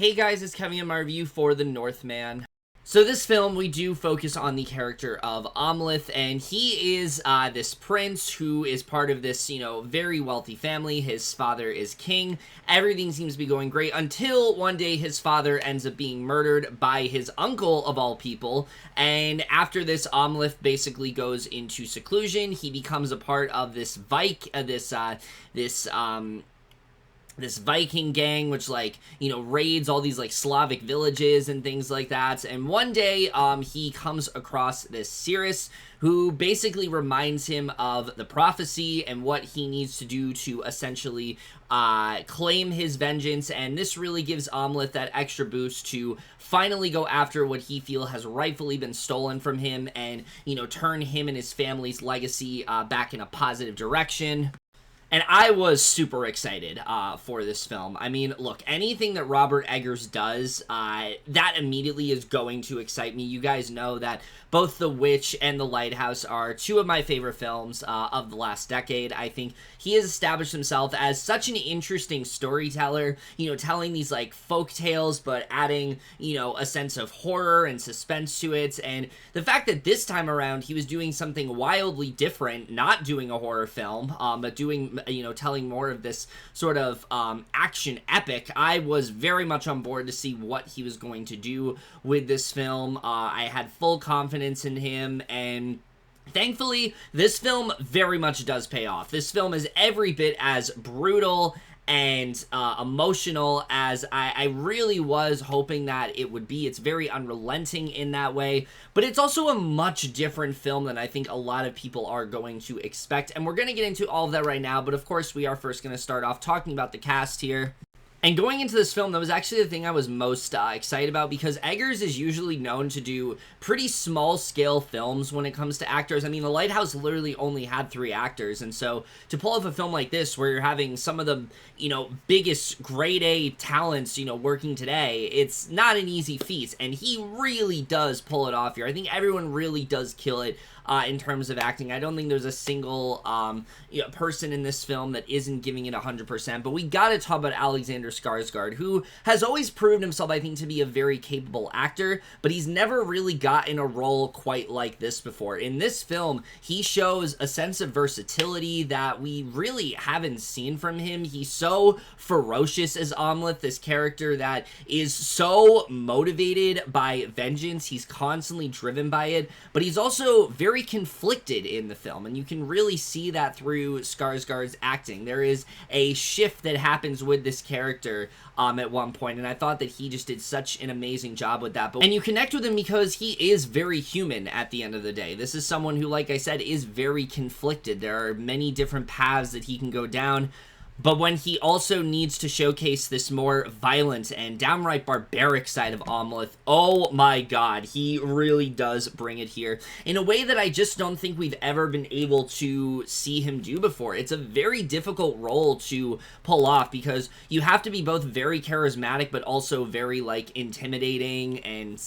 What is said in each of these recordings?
Hey guys, it's Kevin in my review for The Northman. So this film, we do focus on the character of Amleth, and he is this prince who is part of this, very wealthy family. His father is king. Everything seems to be going great until one day his father ends up being murdered by his uncle, of all people. And after this, Amleth basically goes into seclusion. He becomes a part of this this Viking gang, which, raids all these, Slavic villages and things like that. And one day, he comes across this Cirrus, who basically reminds him of the prophecy and what he needs to do to essentially claim his vengeance. And this really gives Amleth that extra boost to finally go after what he feels has rightfully been stolen from him and, turn him and his family's legacy back in a positive direction. And I was super excited for this film. I mean, look, anything that Robert Eggers does, that immediately is going to excite me. You guys know that both The Witch and The Lighthouse are two of my favorite films of the last decade. I think he has established himself as such an interesting storyteller, telling these, folk tales, but adding, a sense of horror and suspense to it. And the fact that this time around he was doing something wildly different, not doing a horror film, but doing telling more of this sort of action epic, I was very much on board to see what he was going to do with this film. I had full confidence in him, and thankfully, this film very much does pay off. This film is every bit as brutal and emotional as I really was hoping that it would be. It's very unrelenting in that way, but it's also a much different film than I think a lot of people are going to expect, and we're going to get into all of that right now, but of course we are first going to start off talking about the cast here. And going into this film, that was actually the thing I was most excited about, because Eggers is usually known to do pretty small-scale films when it comes to actors. I mean, The Lighthouse literally only had 3 actors, and so to pull off a film like this, where you're having some of the, biggest grade-A talents, working today, it's not an easy feat, and he really does pull it off here. I think everyone really does kill it in terms of acting. I don't think there's a single person in this film that isn't giving it 100%, but we gotta talk about Alexander Skarsgård, who has always proven himself, I think, to be a very capable actor, but he's never really gotten a role quite like this before. In this film, he shows a sense of versatility that we really haven't seen from him. He's so ferocious as Amleth, this character that is so motivated by vengeance. He's constantly driven by it, but he's also very conflicted in the film, and you can really see that through Skarsgård's acting. There is a shift that happens with this character at one point, and I thought that he just did such an amazing job with that. And you connect with him because he is very human at the end of the day. This is someone who, like I said, is very conflicted. There are many different paths that he can go down, but when he also needs to showcase this more violent and downright barbaric side of Amleth, oh my god, he really does bring it here in a way that I just don't think we've ever been able to see him do before. It's a very difficult role to pull off because you have to be both very charismatic but also very, intimidating and,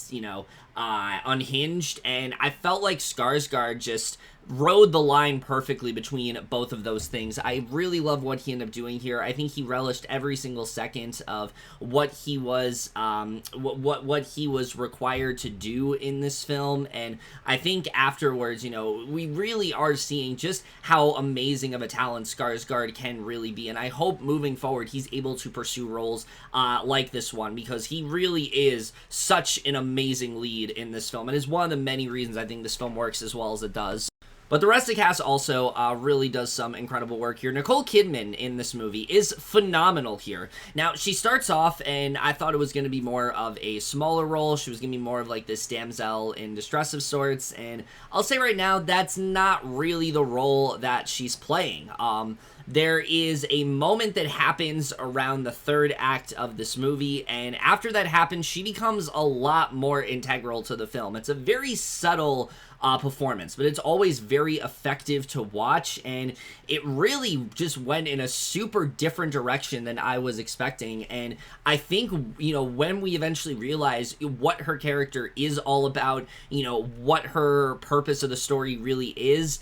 unhinged, and I felt like Skarsgård just rode the line perfectly between both of those things. I really love what he ended up doing here. I think he relished every single second of what he was what he was required to do in this film, and I think afterwards, we really are seeing just how amazing of a talent Skarsgård can really be, and I hope moving forward he's able to pursue roles like this one, because he really is such an amazing lead in this film, and is one of the many reasons I think this film works as well as it does. But the rest of the cast also really does some incredible work here. Nicole Kidman in this movie is phenomenal here. Now, she starts off, and I thought it was going to be more of a smaller role. She was going to be more of this damsel in distress of sorts, and I'll say right now, that's not really the role that she's playing. There is a moment that happens around the 3rd act of this movie, and after that happens, she becomes a lot more integral to the film. It's a very subtle performance, but it's always very effective to watch, and it really just went in a super different direction than I was expecting. And I think, when we eventually realize what her character is all about, what her purpose of the story really is,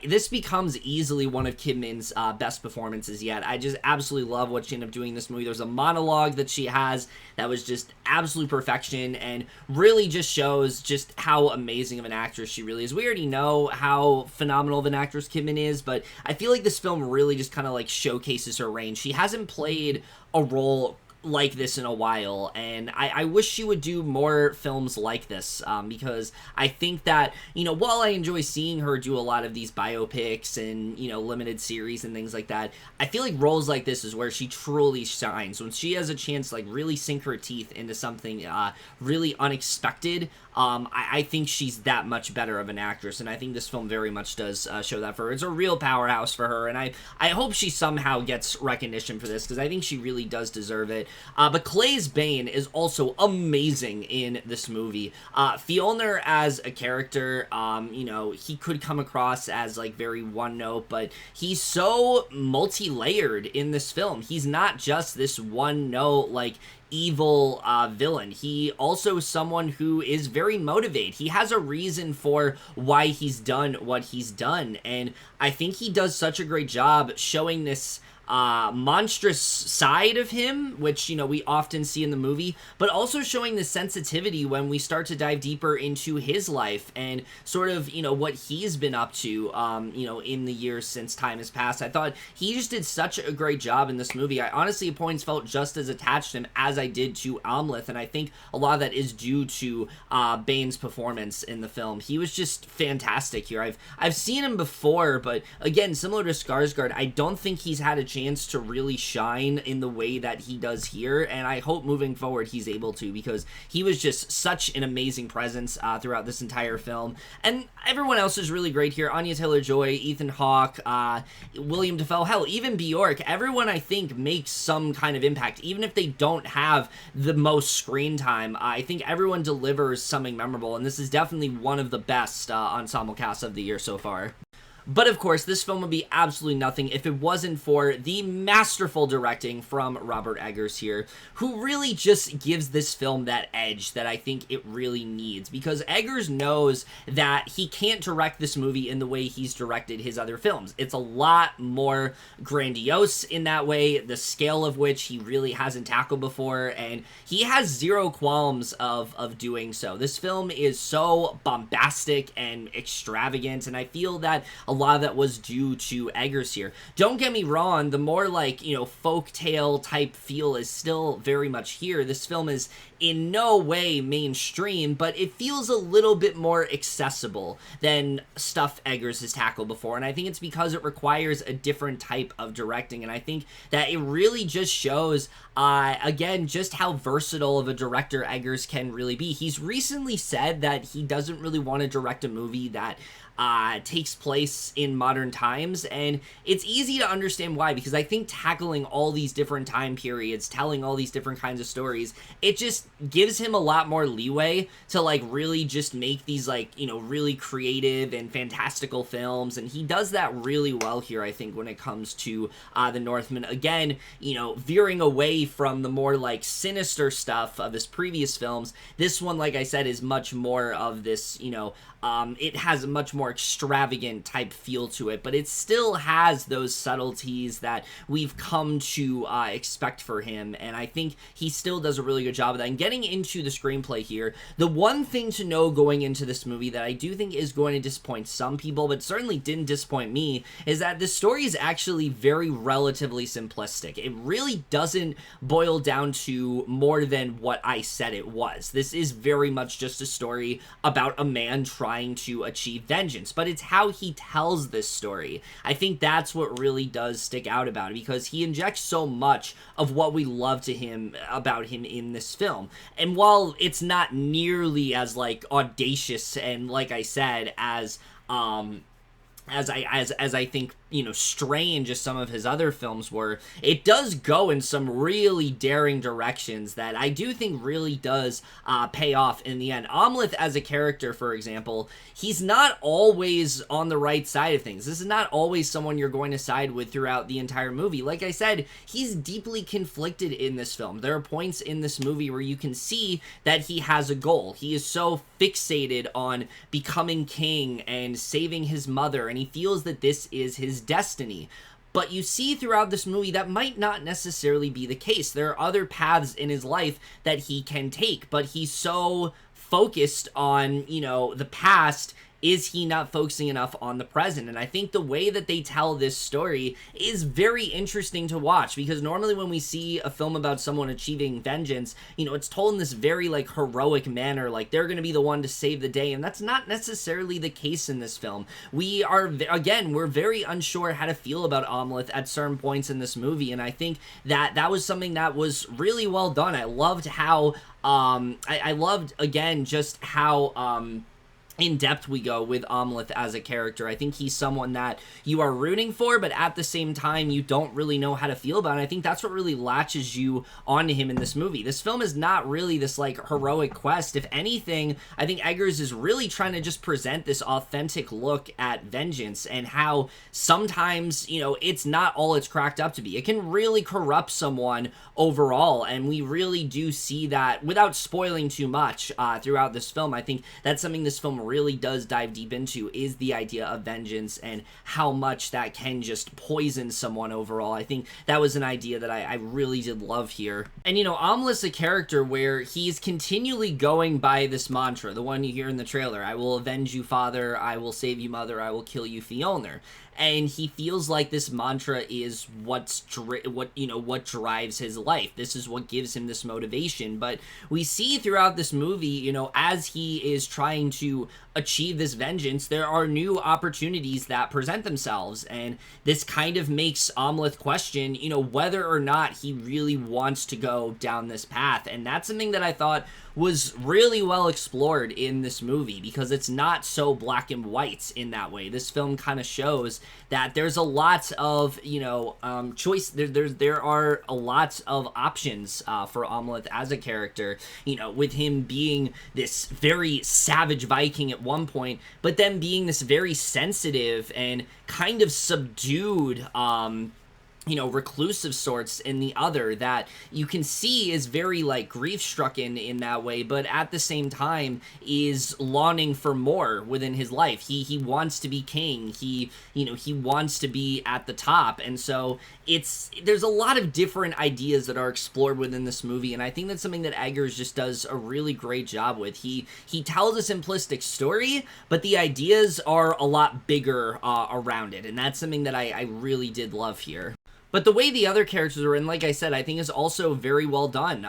this becomes easily one of Kidman's best performances yet. I just absolutely love what she ended up doing in this movie. There's a monologue that she has that was just absolute perfection and really just shows just how amazing of an actress she really is. We already know how phenomenal of an actress Kidman is, but I feel like this film really just kind of like showcases her range. She hasn't played a role like this in a while, and I wish she would do more films like this, because I think that, you know, while I enjoy seeing her do a lot of these biopics and, you know, limited series and things like that, I feel like roles like this is where she truly shines. When she has a chance to like really sink her teeth into something really unexpected, I think she's that much better of an actress, and I think this film very much does show that for her. It's a real powerhouse for her, and I hope she somehow gets recognition for this, because I think she really does deserve it. But Claes Bane is also amazing in this movie. Fjolnir as a character, you know, he could come across as like very one note, but he's so multi-layered in this film. He's not just this one note, like, evil villain. He also is someone who is very motivated. He has a reason for why he's done what he's done, and I think he does such a great job showing this monstrous side of him, which, you know, we often see in the movie, but also showing the sensitivity when we start to dive deeper into his life and sort of, you know, what he's been up to, you know, in the years since time has passed. I thought he just did such a great job in this movie. I honestly at points felt just as attached to him as I did to Amleth, and I think a lot of that is due to Bane's performance in the film. He was just fantastic here. I've seen him before, but again, similar to Skarsgård, I don't think he's had a chance to really shine in the way that he does here, and I hope moving forward he's able to, because he was just such an amazing presence throughout this entire film. And everyone else is really great here. Anya Taylor-Joy, Ethan Hawke, William Dafoe, hell, even Björk. Everyone, I think, makes some kind of impact, even if they don't have the most screen time. I think everyone delivers something memorable, and this is definitely one of the best ensemble casts of the year so far. But of course, this film would be absolutely nothing if it wasn't for the masterful directing from Robert Eggers here, who really just gives this film that edge that I think it really needs, because Eggers knows that he can't direct this movie in the way he's directed his other films. It's a lot more grandiose in that way, the scale of which he really hasn't tackled before, and he has zero qualms of doing so. This film is so bombastic and extravagant, and I feel that a lot of that was due to Eggers here. Don't get me wrong, the more like, you know, folktale type feel is still very much here. This film is in no way mainstream, but it feels a little bit more accessible than stuff Eggers has tackled before, and I think it's because it requires a different type of directing, and I think that it really just shows, again, just how versatile of a director Eggers can really be. He's recently said that he doesn't really want to direct a movie that takes place in modern times, and it's easy to understand why, because I think tackling all these different time periods, telling all these different kinds of stories, it just gives him a lot more leeway to like really just make these like, you know, really creative and fantastical films, and he does that really well here, I think, when it comes to the Northman. Again, you know, veering away from the more like sinister stuff of his previous films, this one, like I said, is much more of this, you know, it has a much more extravagant type feel to it, but it still has those subtleties that we've come to expect for him, and I think he still does a really good job of that. And getting into the screenplay here, the one thing to know going into this movie that I do think is going to disappoint some people, but certainly didn't disappoint me, is that the story is actually very relatively simplistic. It really doesn't boil down to more than what I said it was. This is very much just a story about a man trying to achieve vengeance, but it's how he tells this story. I think that's what really does stick out about it, because he injects so much of what we love to him about him in this film. And while it's not nearly as like audacious and, like I said, as I think strange as some of his other films were, it does go in some really daring directions that I do think really does pay off in the end. Amleth as a character, for example, he's not always on the right side of things. This is not always someone you're going to side with throughout the entire movie. Like I said, he's deeply conflicted in this film. There are points in this movie where you can see that he has a goal. He is so fixated on becoming king and saving his mother, and he feels that this is his destiny. But you see throughout this movie that might not necessarily be the case. There are other paths in his life that he can take, but he's so focused on, the past. Is he not focusing enough on the present? And I think the way that they tell this story is very interesting to watch, because normally when we see a film about someone achieving vengeance, it's told in this very heroic manner, like they're going to be the one to save the day, and that's not necessarily the case in this film. We're very unsure how to feel about Amleth at certain points in this movie, and I think that was something that was really well done. I loved how I loved again just how in depth we go with Amleth as a character. I think he's someone that you are rooting for, but at the same time, you don't really know how to feel about. And I think that's what really latches you onto him in this movie. This film is not really this heroic quest. If anything, I think Eggers is really trying to just present this authentic look at vengeance and how sometimes, it's not all it's cracked up to be. It can really corrupt someone overall, and we really do see that without spoiling too much throughout this film. I think that's something this film really does dive deep into, is the idea of vengeance and how much that can just poison someone overall. I think that was an idea that I really did love here. And Amleth's a character where he's continually going by this mantra, the one you hear in the trailer: I will avenge you, father, I will save you, mother, I will kill you, Fjolnir. And he feels like this mantra is what drives his life. This is what gives him this motivation. But we see throughout this movie, as he is trying to achieve this vengeance, there are new opportunities that present themselves, and this kind of makes Amleth question, whether or not he really wants to go down this path. And that's something that I thought was really well explored in this movie, because it's not so black and white in that way. This film kind of shows that there's a lot of choice. There are a lot of options for Amleth as a character, with him being this very savage Viking at one point, but then being this very sensitive and kind of subdued reclusive sorts in the other, that you can see is very grief-stricken in that way, but at the same time is longing for more within his life. He wants to be king. He wants to be at the top, and so there's a lot of different ideas that are explored within this movie, and I think that's something that Eggers just does a really great job with. He tells a simplistic story, but the ideas are a lot bigger around it, and that's something that I really did love here. But the way the other characters are in, like I said, I think is also very well done.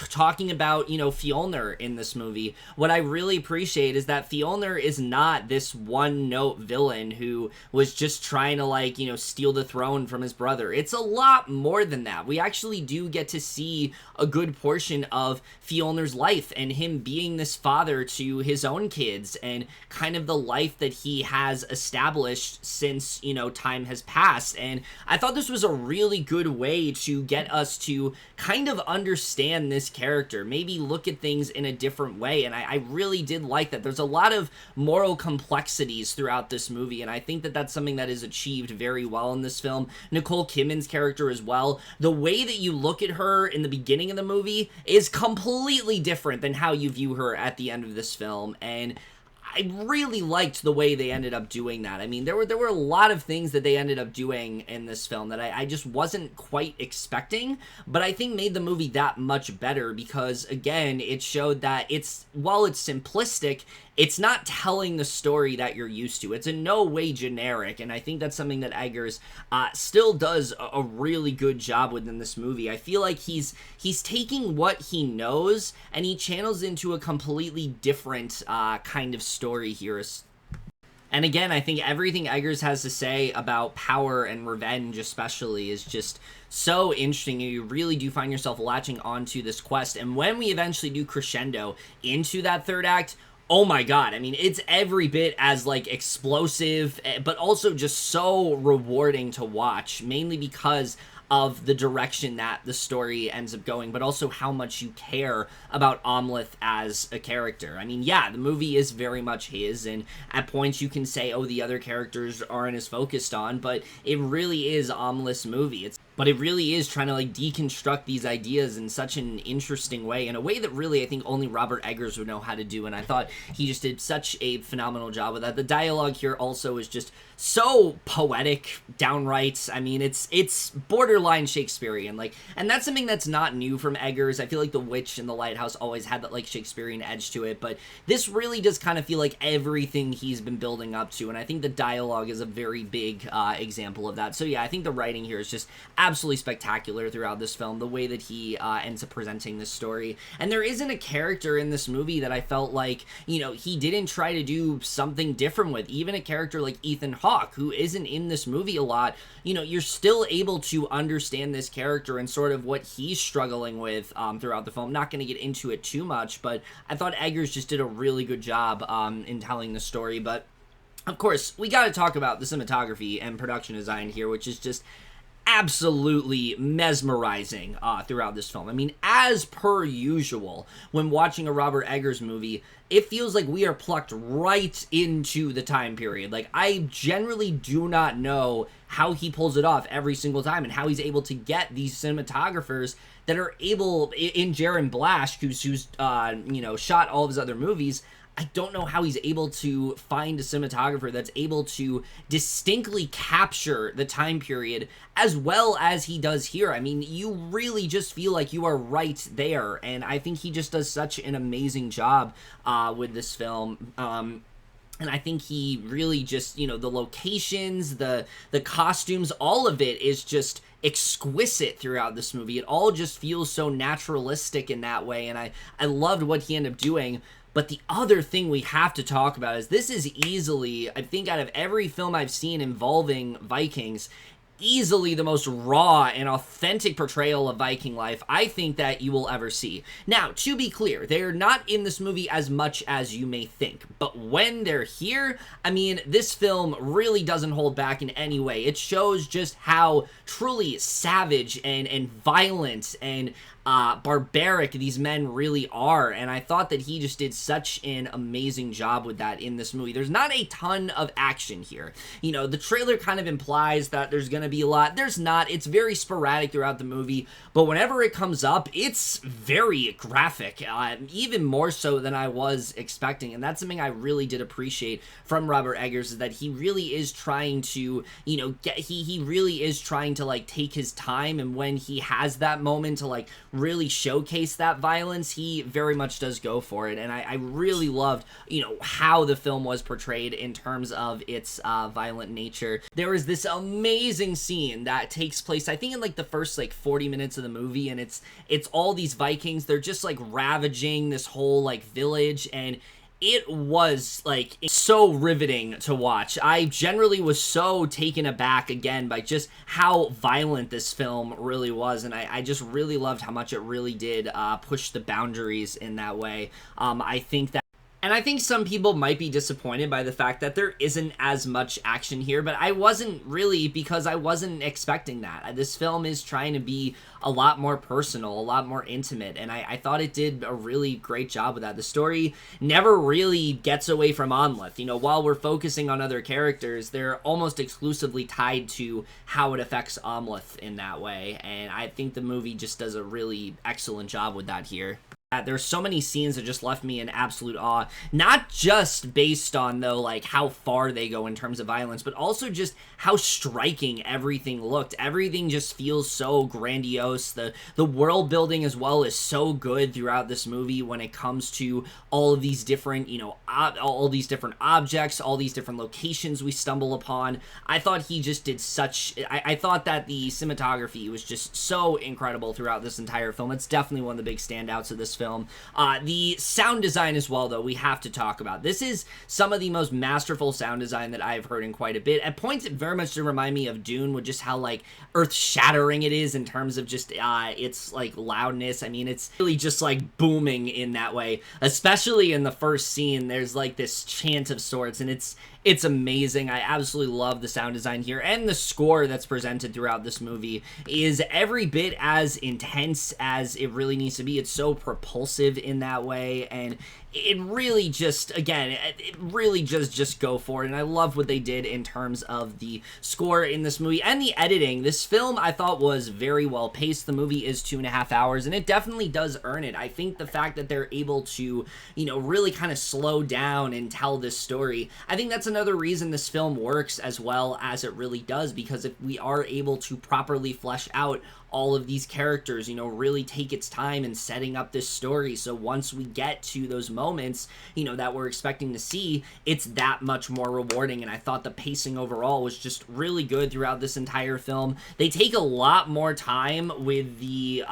Talking about, Fjolnir in this movie, what I really appreciate is that Fjolnir is not this one-note villain who was just trying to, steal the throne from his brother. It's a lot more than that. We actually do get to see a good portion of Fjolnir's life and him being this father to his own kids and kind of the life that he has established since, time has passed. And I thought this was a really good way to get us to kind of understand this character, maybe look at things in a different way, and I really did like that. There's a lot of moral complexities throughout this movie, and I think that that's something that is achieved very well in this film. Nicole Kidman's character as well, the way that you look at her in the beginning of the movie is completely different than how you view her at the end of this film, and I really liked the way they ended up doing that. I mean, there were a lot of things that they ended up doing in this film that I just wasn't quite expecting, but I think made the movie that much better, because again, it showed that while it's simplistic, it's not telling the story that you're used to. It's in no way generic, and I think that's something that Eggers still does a really good job within this movie. I feel like he's taking what he knows and he channels into a completely different kind of story here. And again, I think everything Eggers has to say about power and revenge especially is just so interesting. You really do find yourself latching onto this quest, and when we eventually do crescendo into that third act, Oh my god, I mean, it's every bit as, like, explosive, but also just so rewarding to watch, mainly because of the direction that the story ends up going, but also how much you care about Amleth as a character. I mean, yeah, the movie is very much his, and at points you can say, oh, the other characters aren't as focused on, but it really is Amleth's movie. But it really is trying to, like, deconstruct these ideas in such an interesting way, in a way that really I think only Robert Eggers would know how to do, and I thought he just did such a phenomenal job with that. The dialogue here also is just so poetic, downright. I mean, it's borderline Shakespearean, like, and that's something that's not new from Eggers. I feel like The Witch and The Lighthouse always had that, like, Shakespearean edge to it, but this really does kind of feel like everything he's been building up to, and I think the dialogue is a very big example of that. So yeah, I think the writing here is just absolutely spectacular throughout this film, the way that he ends up presenting this story. And there isn't a character in this movie that I felt like, you know, he didn't try to do something different with. Even a character like Ethan Hawke, who isn't in this movie a lot, you know, you're still able to understand this character and sort of what he's struggling with throughout the film. I'm not going to get into it too much, but I thought Eggers just did a really good job in telling the story. But of course, we got to talk about the cinematography and production design here, which is just absolutely mesmerizing throughout this film. I mean, as per usual, when watching a Robert Eggers movie, it feels like we are plucked right into the time period. Like, I generally do not know how he pulls it off every single time, and how he's able to get these cinematographers that are able, in Jaron Blasch, who's you know, shot all of his other movies. I don't know how he's able to find a cinematographer that's able to distinctly capture the time period as well as he does here. I mean, you really just feel like you are right there, and I think he just does such an amazing job with this film. And I think he really just, you know, the locations, the costumes, all of it is just exquisite throughout this movie. It all just feels so naturalistic in that way, and I loved what he ended up doing. But the other thing we have to talk about is this is easily, I think out of every film I've seen involving Vikings, easily the most raw and authentic portrayal of Viking life I think that you will ever see. Now, to be clear, they're not in this movie as much as you may think, but when they're here, I mean, this film really doesn't hold back in any way. It shows just how truly savage and violent and barbaric these men really are, and I thought that he just did such an amazing job with that in this movie. There's not a ton of action here. You know, the trailer kind of implies that there's gonna be a lot. There's not. It's very sporadic throughout the movie, but whenever it comes up, it's very graphic, even more so than I was expecting, and that's something I really did appreciate from Robert Eggers, is that he really is trying to, you know, he really is trying to, like, take his time, and when he has that moment to, like, really showcase that violence, he very much does go for it. And I really loved, you know, how the film was portrayed in terms of its violent nature. There is this amazing scene that takes place, I think, in like the first like 40 minutes of the movie, and it's all these Vikings. They're just like ravaging this whole like village, and it was, like, so riveting to watch. I generally was so taken aback, again, by just how violent this film really was, and I just really loved how much it really did push the boundaries in that way. I think that, and I think some people might be disappointed by the fact that there isn't as much action here, but I wasn't really, because I wasn't expecting that. This film is trying to be a lot more personal, a lot more intimate, and I thought it did a really great job with that. The story never really gets away from Amleth. You know, while we're focusing on other characters, they're almost exclusively tied to how it affects Amleth in that way, and I think the movie just does a really excellent job with that here. There's so many scenes that just left me in absolute awe, not just based on, though, like, how far they go in terms of violence, but also just how striking everything looked. Everything just feels so grandiose. The world building as well is so good throughout this movie when it comes to all of these different, you know, all these different objects, all these different locations we stumble upon. I thought he just did such, I thought that the cinematography was just so incredible throughout this entire film. It's definitely one of the big standouts of this film. The sound design as well, though, we have to talk about. This is some of the most masterful sound design that I've heard in quite a bit. At points, it very much did remind me of Dune, with just how, like, earth-shattering it is in terms of just its, like, loudness. I mean, it's really just, like, booming in that way. Especially in the first scene, there's, like, this chant of sorts, and it's amazing. I absolutely love the sound design here, and the score that's presented throughout this movie is every bit as intense as it really needs to be. It's so propulsive in that way, and it really just, again, it really just go for it. And I love what they did in terms of the score in this movie and the editing. This film, I thought, was very well paced. The movie is 2.5 hours, and it definitely does earn it. I think the fact that they're able to, you know, really kind of slow down and tell this story, I think that's another reason this film works as well as it really does, because if we are able to properly flesh out all of these characters, you know, really take its time in setting up this story, so once we get to those moments, you know, that we're expecting to see, it's that much more rewarding. And I thought the pacing overall was just really good throughout this entire film. They take a lot more time with the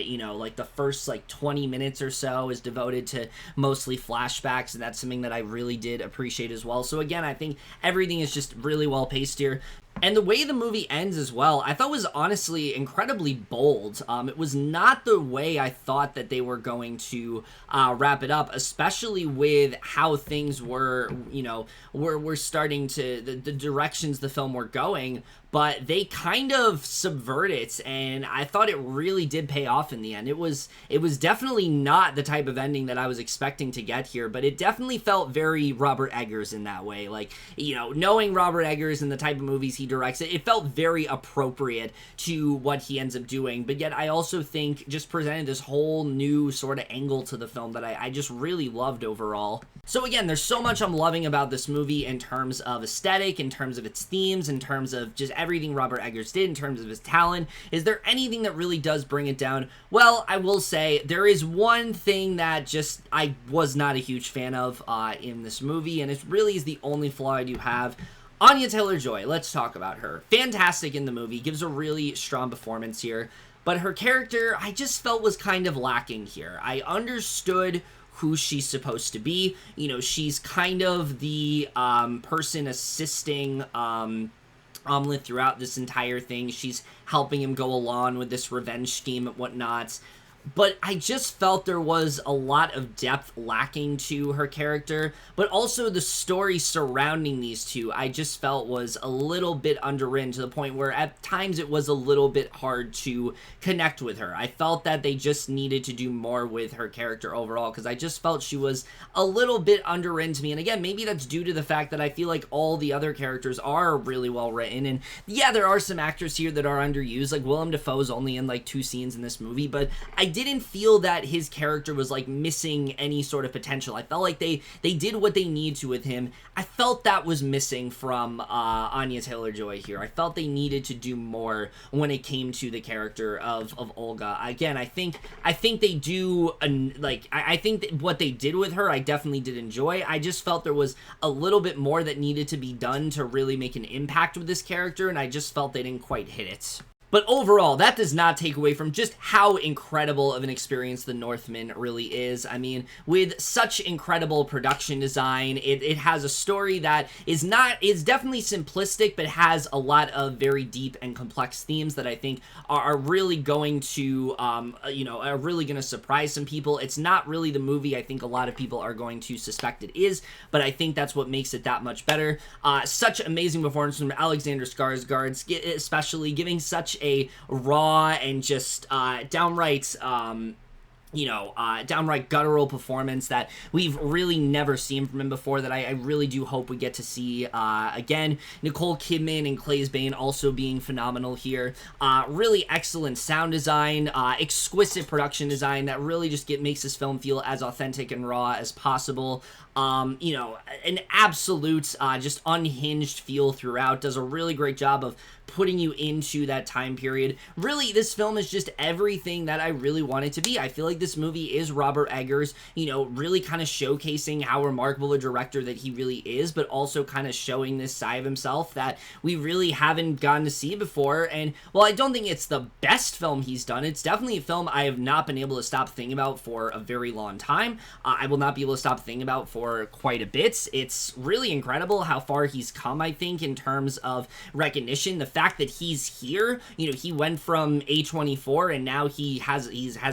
you know, like the first like 20 minutes or so is devoted to mostly flashbacks, and that's something that I really did appreciate as well. So again, I think everything is just really well paced here. And the way the movie ends as well, I thought was honestly incredibly bold. It was not the way I thought that they were going to wrap it up, especially with how things were, you know, were starting to, the directions the film were going. But they kind of subvert it, and I thought it really did pay off in the end. It was definitely not the type of ending that I was expecting to get here, but it definitely felt very Robert Eggers in that way. Like, you know, knowing Robert Eggers and the type of movies he directs, it felt very appropriate to what he ends up doing. But yet I also think just presented this whole new sort of angle to the film that I just really loved overall. So again, there's so much I'm loving about this movie in terms of aesthetic, in terms of its themes, in terms of just everything Robert Eggers did, in terms of his talent. Is there anything that really does bring it down? Well, I will say there is one thing that just I was not a huge fan of in this movie, and it really is the only flaw I do have. Anya Taylor-Joy, let's talk about her. Fantastic in the movie, gives a really strong performance here, but her character I just felt was kind of lacking here. I understood who she's supposed to be. You know, she's kind of the person assisting Omelet throughout this entire thing. She's helping him go along with this revenge scheme and whatnot. But I just felt there was a lot of depth lacking to her character, but also the story surrounding these two I just felt was a little bit underwritten, to the point where at times it was a little bit hard to connect with her. I felt that they just needed to do more with her character overall, because I just felt she was a little bit underwritten to me. And again, maybe that's due to the fact that I feel like all the other characters are really well written, and yeah, there are some actors here that are underused, like Willem Dafoe's only in like 2 scenes in this movie, but I didn't feel that his character was like missing any sort of potential. I felt like they did what they need to with him. I felt that was missing from Anya Taylor-Joy here. I felt they needed to do more when it came to the character of Olga. Again, I think they do I think that what they did with her I definitely did enjoy. I just felt there was a little bit more that needed to be done to really make an impact with this character, and I just felt they didn't quite hit it. But overall, that does not take away from just how incredible of an experience The Northman really is. I mean, with such incredible production design, it has a story that is definitely simplistic, but has a lot of very deep and complex themes that I think are really going to, are really going to surprise some people. It's not really the movie I think a lot of people are going to suspect it is, but I think that's what makes it that much better. Such amazing performance from Alexander Skarsgård, especially giving such a raw and just downright guttural performance that we've really never seen from him before, that I really do hope we get to see again. Nicole Kidman and Claes also being phenomenal here. Really excellent sound design, exquisite production design that really just makes this film feel as authentic and raw as possible. You know, an absolute just unhinged feel throughout. Does a really great job of putting you into that time period. Really, this film is just everything that I really want it to be. I feel like this movie is Robert Eggers, you know, really kind of showcasing how remarkable a director that he really is, but also kind of showing this side of himself that we really haven't gotten to see before. And while I don't think it's the best film he's done, it's definitely a film I have not been able to stop thinking about for a very long time. I will not be able to stop thinking about for quite a bit. It's really incredible how far he's come, I think, in terms of recognition. The fact that he's here, you know, he went from A24 and now he has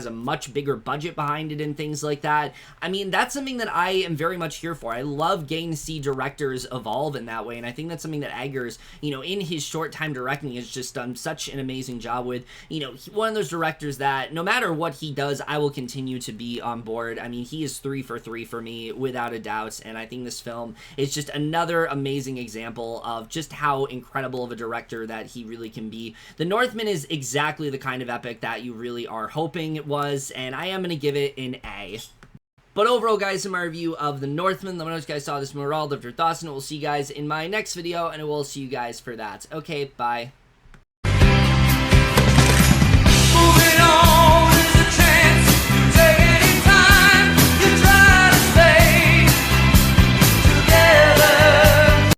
a much bigger budget behind it and things like that. I mean, that's something that I am very much here for. I love getting to see directors evolve in that way, and I think that's something that Eggers, you know, in his short time directing has just done such an amazing job with. You know, one of those directors that no matter what he does, I will continue to be on board. I mean, he is 3 for 3 for me without a doubt, and I think this film is just another amazing example of just how incredible of a director that he really can be. The Northman is exactly the kind of epic that you really are hoping it was, and I am going to give it an A. But overall, guys, in my review of The Northman, let me know if you guys saw this movie, all of your thoughts, and we'll see you guys in my next video, and I will see you guys for that. Okay, bye.